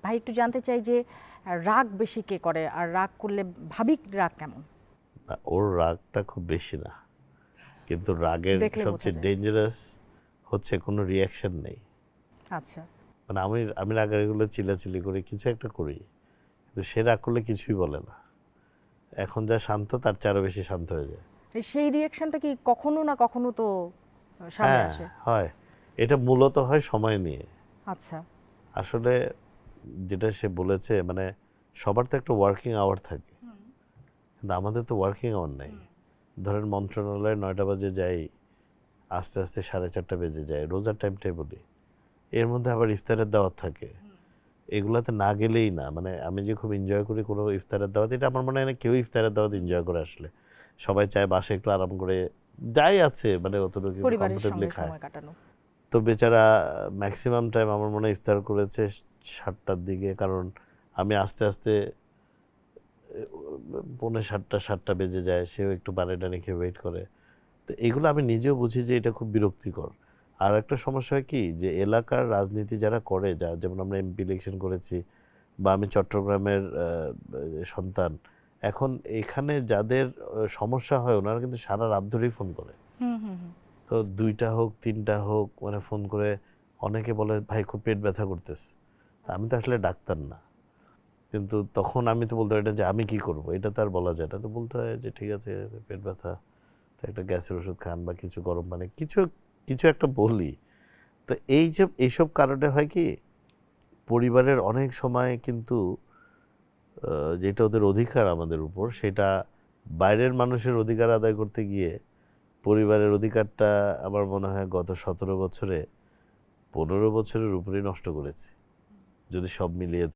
ভাই একটু জানতে চাই যে রাগ বেশি কে করে, আর রাগ করলে ভাবিক রাগ কেমন? না, ওর রাগটা খুব বেশি না, কিন্তু রাগের দেখলে বোঝা সবচেয়ে যায়। ডেঞ্জারাস হচ্ছে কোনো রিয়াকশন নেই। আচ্ছা। মানে আমি আমি রাগের এগুলো চিল্লাচিল্লি করি, কিছু একটা করি, কিন্তু সে রাগ করলে কিছুই বলে না। এখন যা শান্ত তার চেয়ে বেশি শান্ত হয়ে যায়। সেই রিয়াকশনটা কি কখনো না কখনো তো সামনে হ্যাঁ, আসে? হয়। এটা মূলত হয় সময় নিয়ে। আচ্ছা। আসলে যেটা সে বলেছে, মানে সবার তো একটা ওয়ার্কিং আওয়ার থাকে, কিন্তু আমাদের তো ওয়ার্কিং আওয়ার নেই। ধরেন মন্ত্রণালয়ে 9টা বাজে যাই, আস্তে আস্তে 4:30 বেজে যায়, রোজার টাইমটাই বলি। এর মধ্যে আবার ইফতারের দাওয়াত থাকে, এগুলাতে না গেলেই না। মানে আমি যে খুব এনজয় করি কোনো ইফতারের দাওয়াত, এটা আমার মনে হয় না কেউ ইফতারের দাওয়াত এনজয় করে। আসলে সবাই চায় বাসায় একটু আরাম করে যাই আছে, মানে অতটুকু একটু পরিবারের কমফোর্টেবলি সঙ্গে খায়। সময় কাটানো। তো বেচারা ম্যাক্সিমাম টাইম আমার মনে হয় ইফতার করেছে 7টার দিকে, কারণ আমি আস্তে আস্তে 6:45 7টা বেজে যায়, সেও একটু পানি টানি খেয়ে ওয়েট করে। তো এগুলো আমি নিজেও বুঝি যে এটা খুব বিরক্তিকর। আর একটা সমস্যা হয় কি, যে এলাকার রাজনীতি যারা করে, যেমন আমরা এমপি ইলেকশন করেছি, বা আমি চট্টগ্রামের সন্তান, এখন এখানে যাদের সমস্যা হয় ওনারা কিন্তু সারা রাত ধরেই ফোন করে। তো 2টা হোক 3টা হোক, মানে ফোন করে অনেকে বলে ভাই খুব পেট ব্যথা করতেছে। তা আমি তো আসলে ডাক্তার না, কিন্তু তখন আমি তো বলতে হয় এটা যে আমি কি করব, এটা তো আর বলা যায় না। তো বলতে হয় যে ঠিক আছে, পেট ব্যথা, তো একটা গ্যাসের ওষুধ খান বা কিছু গরম পানি, কিছু কিছু একটা বলি। তো এই যে এইসব কারণে হয় কি, পরিবারের অনেক সময় কিন্তু যেটা ওদের অধিকার আমাদের উপর, সেটা বাইরের মানুষের অধিকার আদায় করতে গিয়ে পরিবারের অধিকারটা আমার মনে হয় গত 17 বছরে 15 বছরের উপরেই নষ্ট করেছে, যদি সব মিলিয়ে